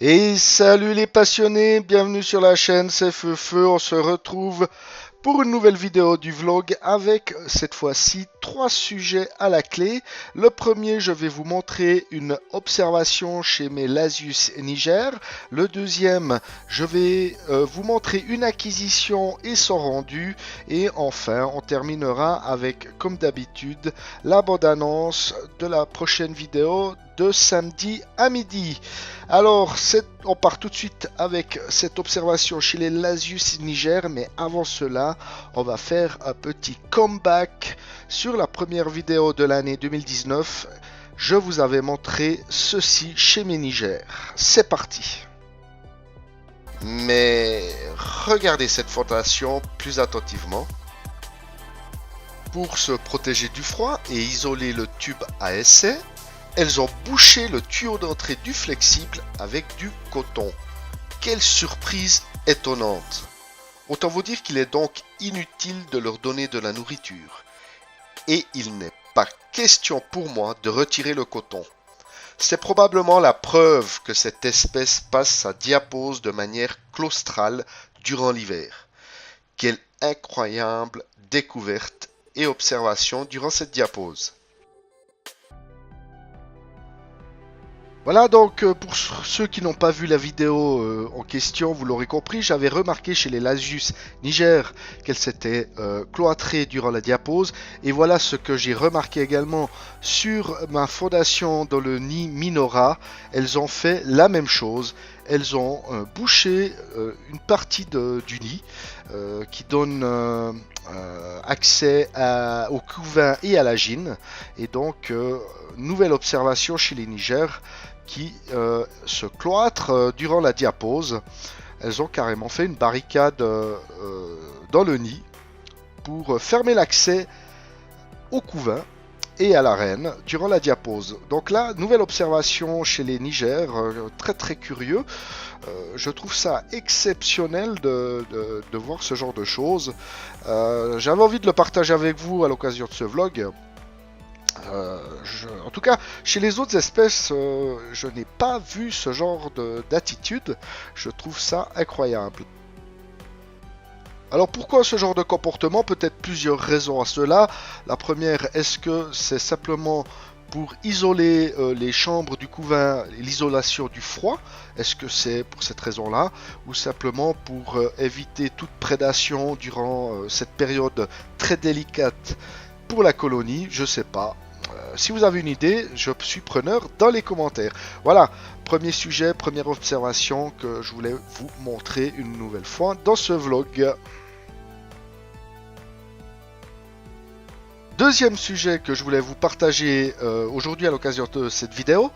Et salut les passionnés, bienvenue sur la chaîne, c'est Feu. On se retrouve pour une nouvelle vidéo du vlog avec cette fois-ci 3 sujets à la clé. Le premier, je vais vous montrer une observation chez mes Lasius Niger. Le deuxième, je vais vous montrer une acquisition et son rendu. Et enfin, on terminera avec, comme d'habitude, la bande-annonce de la prochaine vidéo de samedi à midi. Alors, on part tout de suite avec cette observation chez les Lasius Niger, mais avant cela, on va faire un petit comeback sur la première vidéo de l'année 2019. Je vous avais montré ceci chez mes Niger. C'est parti. Mais regardez cette fondation plus attentivement. Pour se protéger du froid et isoler le tube à essai, elles ont bouché le tuyau d'entrée du flexible avec du coton. Quelle surprise étonnante! Autant vous dire qu'il est donc inutile de leur donner de la nourriture. Et il n'est pas question pour moi de retirer le coton. C'est probablement la preuve que cette espèce passe sa diapause de manière claustrale durant l'hiver. Quelle incroyable découverte et observation durant cette diapause. Voilà donc pour ceux qui n'ont pas vu la vidéo en question, vous l'aurez compris, j'avais remarqué chez les Lasius Niger qu'elles s'étaient cloîtrées durant la diapause. Et voilà ce que j'ai remarqué également sur ma fondation dans le nid Minora. Elles ont fait la même chose. Elles ont bouché une partie du nid qui donne accès au couvain et à la gîne. Et donc, nouvelle observation chez les Niger qui se cloîtrent durant la diapause. Elles ont carrément fait une barricade dans le nid pour fermer l'accès au couvain et à la reine durant la diapause. Donc là, nouvelle observation chez les Niger, très très curieux. Je trouve ça exceptionnel de voir ce genre de choses. J'avais envie de le partager avec vous à l'occasion de ce vlog. En tout cas, chez les autres espèces, je n'ai pas vu ce genre d'attitude. Je trouve ça incroyable. Alors pourquoi ce genre de comportement? Peut-être plusieurs raisons à cela. La première, est-ce que c'est simplement pour isoler les chambres du couvain, l'isolation du froid? Est-ce que c'est pour cette raison-là? Ou simplement pour éviter toute prédation durant cette période très délicate pour la colonie? Je ne sais pas. Si vous avez une idée, je suis preneur dans les commentaires. Voilà, premier sujet, première observation que je voulais vous montrer une nouvelle fois dans ce vlog. Deuxième sujet que je voulais vous partager aujourd'hui à l'occasion de cette vidéo,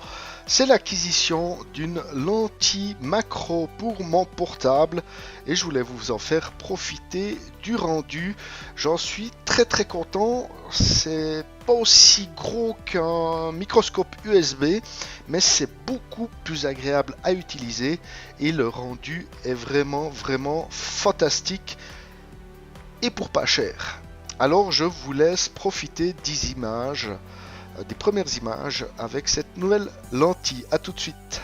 c'est l'acquisition d'une lentille macro pour mon portable et je voulais vous en faire profiter du rendu. J'en suis très très content. C'est pas aussi gros qu'un microscope USB, mais c'est beaucoup plus agréable à utiliser et le rendu est vraiment vraiment fantastique et pour pas cher. Alors je vous laisse profiter des images, des premières images avec cette nouvelle lentille. A tout de suite.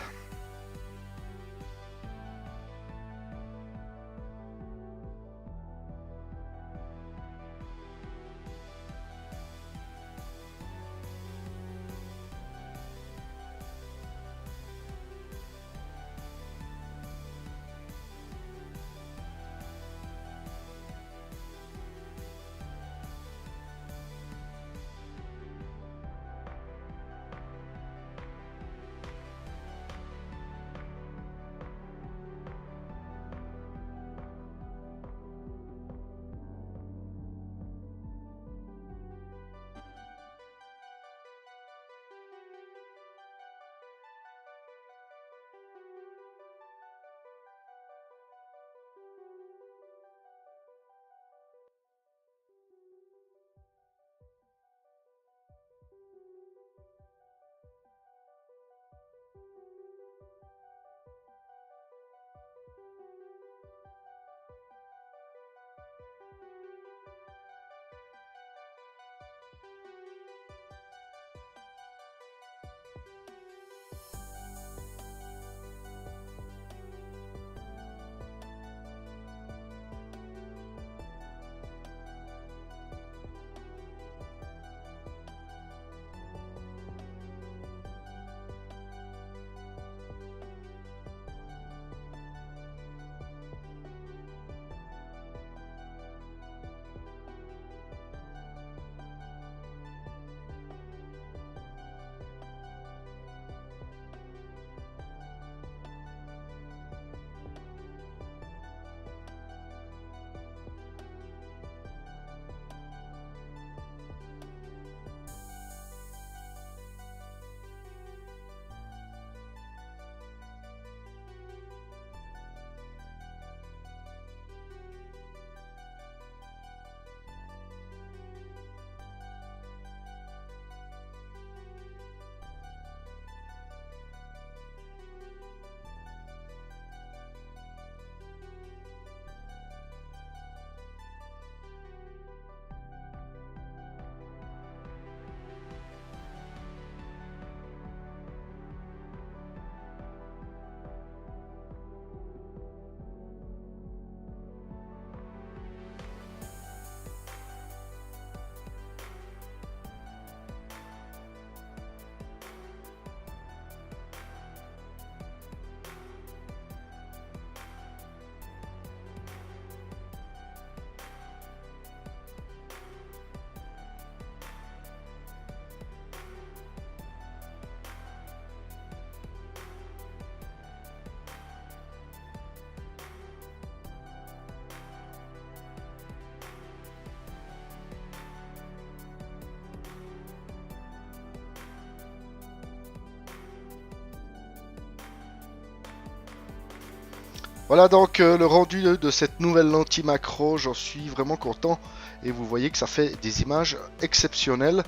Voilà donc le rendu de cette nouvelle lentille macro, j'en suis vraiment content et vous voyez que ça fait des images exceptionnelles.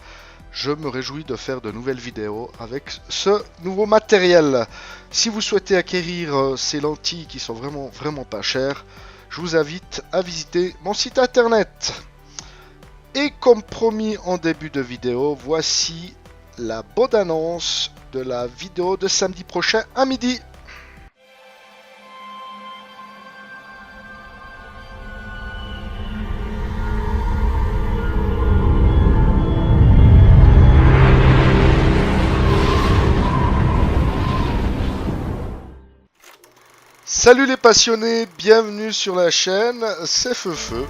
Je me réjouis de faire de nouvelles vidéos avec ce nouveau matériel. Si vous souhaitez acquérir ces lentilles qui sont vraiment pas chères, je vous invite à visiter mon site internet. Et comme promis en début de vidéo, voici la bonne annonce de la vidéo de samedi prochain à midi. Salut les passionnés, bienvenue sur la chaîne, c'est Feu.